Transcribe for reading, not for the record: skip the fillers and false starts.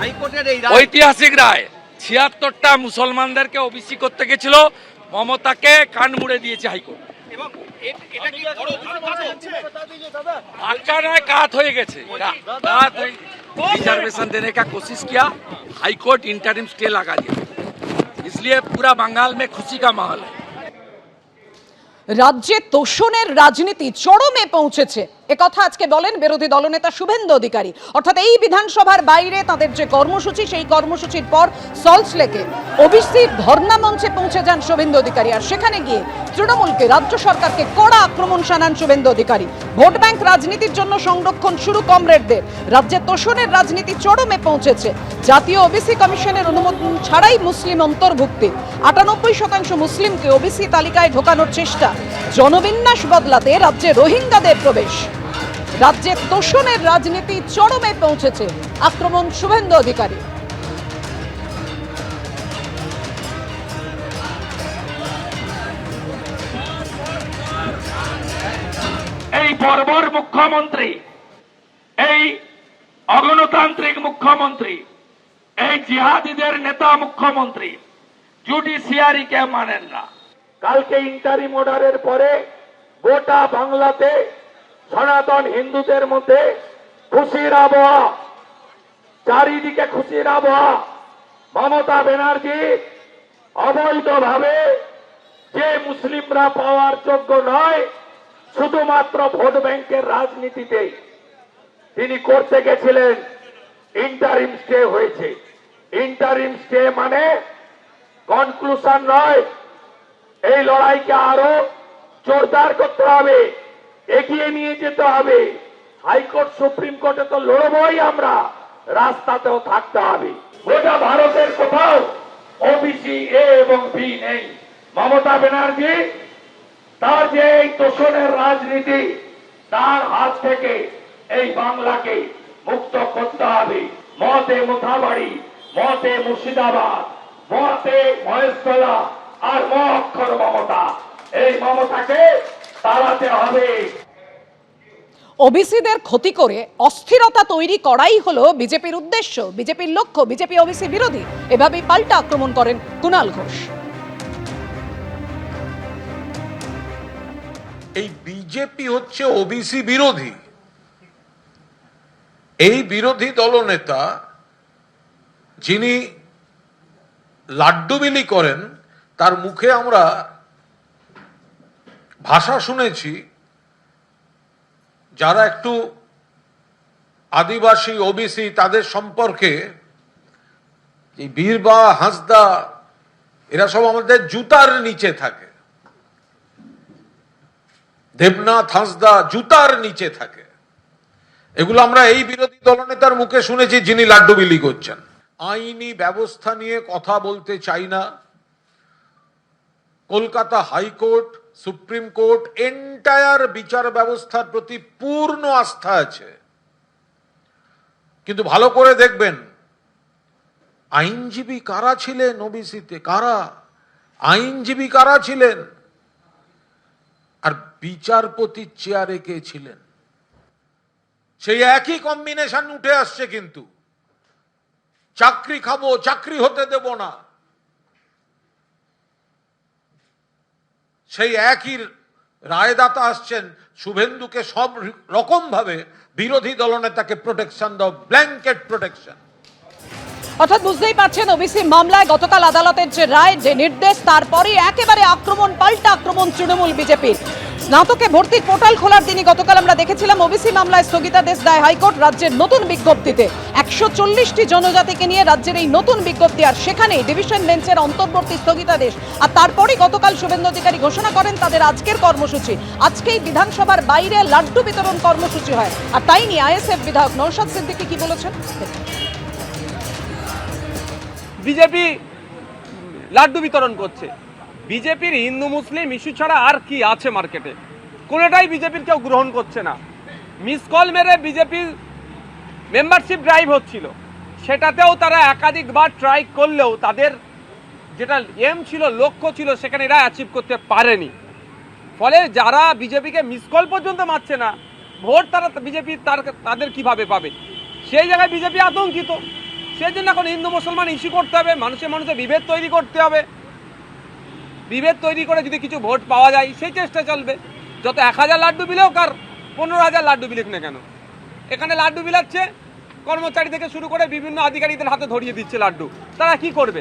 হাইকোর্টের এই ঐতিহাসিক রায় ৭৬টা মুসলমানদেরকে ওবিসি করতে গেছিল, মমতাকে কান মুড়ে দিয়েছে হাইকোর্ট। এবং এটা কি বড় আটকা নয়, काट हो গেছে, काट रिजर्वेशन देने का कोशिश किया, हाईकोर्ट इंटरिम स्टे लगा दिया, इसलिए पूरा बंगाल में खुशी का माहौल है। রাজ্যে তোষণের রাজনীতি চরমে পৌঁছেছে একথা আজকে বলেন বিরোধী দলনেতা শুভেন্দু অধিকারী। অর্থাৎ এই বিধানসভার বাইরে তাদের যে কর্মসূচি, সেই কর্মসূচির পর সল্টলেকে ওবিসি ধর্ণা মঞ্চে পৌঁছে যান শুভেন্দু অধিকারী। আর সেখানে গিয়ে তৃণমূলকে, রাজ্য সরকারকে কড়া আক্রমণ শানান শুভেন্দু অধিকারী। ভোট ব্যাংক রাজনীতির জন্য সংরক্ষণ শুরু কমরেডদের। রাজ্যে তোষণের রাজনীতি চরমে পৌঁছেছে। জাতীয় ওবিসি কমিশনের অনুমোদন ছাড়াই মুসলিম অন্তর্ভুক্তি, ৯৮% মুসলিমকে ওবিসি তালিকায় ঢোকানোর চেষ্টা, জনবিন্যাস বদলাতে রাজ্যে রোহিঙ্গাদের প্রবেশ। রাজ্যে তোষণের রাজনীতি চরমে পৌঁছেছে, আক্রমণ শুভেন্দু অধিকারী। এই বর্বর মুখ্যমন্ত্রী, এই অগণতান্ত্রিক মুখ্যমন্ত্রী, এই জিহাদিদের নেতা মুখ্যমন্ত্রী জুডিশিয়ারিকে মানেন না। কালকে ইন্টারিম অর্ডারের পরে গোটা বাংলাতে সনাতন হিন্দুদের মধ্যে খুশির আবহাওয়া, চারিদিকে খুশির আবহাওয়া। মমতা ব্যানার্জি অবৈধভাবে যে মুসলিমরা পাওয়ার যোগ্য নয়, শুধুমাত্র ভোট ব্যাংকের রাজনীতিতে তিনি করতে গেছিলেন, ইন্টারিম স্টে হয়েছে। ইন্টারিম স্টে মানে কনক্লুশন নয়। এই লড়াইকে আরো জোরদার করতে হবে, এগিয়ে নিয়ে যেতে হবে। হাইকোর্ট সুপ্রিম কোর্টে তো লড়বই আমরা, রাস্তাতেও থাকতে হবে। গোটা ভারতের কোথাও ওবিসি এ এবং বি নেই। মমতা ব্যানার্জি তার যে এই তোষণের রাজনীতি, তার হাত থেকে এই বাংলাকে মুক্ত করতে হবে। মতে মোথাবাড়ি, মতে মুর্শিদাবাদ, মতে মহেশতলা আর ম অক্ষর মমতা, এই মমতাকে তাড়াতে হবে। ওবিসিদের ক্ষতি করে অস্থিরতা তৈরি করাই হলো বিজেপির উদ্দেশ্য, বিজেপির লক্ষ্য। বিজেপি ওবিসি বিরোধী, এভাবেই পাল্টা আক্রমণ করেন কুণাল ঘোষ। এই বিজেপি হচ্ছে ওবিসি বিরোধী। এই বিরোধী দলনেতা যিনি লাড্ডু বিলি করেন, তার মুখে আমরা ভাষা শুনেছি, যারা একটু আদিবাসী ওবিসি তাদের সম্পর্কে, এই বীরবা হাঁসদা এরা সব আমাদের জুতার নিচে থাকে, দেবনাথ হাঁসদা জুতার নিচে থাকে। এগুলো আমরা এই বিরোধী দলনেতার মুখে শুনেছি, যিনি লাড্ডু বিলি করছেন। আইনি ব্যবস্থা নিয়ে কথা বলতে চাই না। Kolkata high court, supreme court, entire বিচার ব্যবস্থার প্রতি পূর্ণ আস্থা আছে। কিন্তু ভালো করে দেখবেন, আইনজীবী কারা ছিলেন ওবিসিতে, কারা আইনজীবী কারা ছিলেন, আর বিচারপতির চেয়ারে কে ছিলেন, সেই একই কম্বিনেশন উঠে আসছে। কিন্তু চাকরি খাবো, চাকরি হতে দেব না, সেই একই রায়দাতা আসছেন শুভেন্দুকে সব রকম ভাবে বিরোধী দলনেতাকে প্রোটেকশন দাও, ব্ল্যাঙ্কেট প্রোটেকশন। অর্থাৎ বুঝতেই পারছেন, ওবিসি মামলায় গতকাল আদালতের যে রায়, যে নির্দেশ, তারপরে একেবারে আক্রমণ, পাল্টা আক্রমণ তৃণমূল বিজেপির। স্নাতকে ভর্তির পোর্টাল খোলার দিনই গতকাল আমরা দেখেছিলাম ওবিসি মামলায় স্থগিতাদেশ দেয় হাইকোর্ট রাজ্যের নতুন বিজ্ঞপ্তিতে। ১৪০টি জনজাতিকে নিয়ে রাজ্যের এই নতুন বিজ্ঞপ্তি, আর সেখানেই ডিভিশন বেঞ্চের অন্তর্বর্তী স্থগিতাদেশ। আর তারপরে গতকাল শুভেন্দু অধিকারী ঘোষণা করেন তাদের আজকের কর্মসূচি। আজকেই বিধানসভার বাইরে লাড্ডু বিতরণ কর্মসূচি হয়। আর তাই নিয়ে আইএসএফ বিধায়ক নওশাদ সিদ্দিকী কি বলেছেন। বিজেপি লাড্ডু বিতরণ করছে। বিজেপির হিন্দু মুসলিম ইস্যু ছাড়া আর কি আছে মার্কেটে? কোনোটাই বিজেপির কেউ গ্রহণ করছে না। মিস কল মেরে বিজেপির মেম্বারশিপ ড্রাইভ হচ্ছিল, সেটাতেও তারা একাধিকবার ট্রাই করলেও তাদের যেটা এম ছিল, লক্ষ্য ছিল, সেখানে এরা অ্যাচিভ করতে পারেনি। ফলে যারা বিজেপিকে মিস কল পর্যন্ত মারছে না, ভোট তারা বিজেপি তাদের কিভাবে পাবে, সেই জায়গায় বিজেপি আতঙ্কিত। সেই জন্য এখন হিন্দু মুসলমান ইস্যু করতে হবে, মানুষে মানুষে বিভেদ তৈরি করতে হবে। বিভেদ তৈরি করে যদি কিছু ভোট পাওয়া যায় সেই চেষ্টা চলবে। যত 1000 লাড্ডু বিলেও কার 15,000 লাড্ডু বিলেক না কেন, এখানে লাড্ডু বিলাচ্ছে কর্মচারী থেকে শুরু করে বিভিন্ন আধিকারিকদের হাতে ধরিয়ে দিচ্ছে লাড্ডু, তারা কি করবে?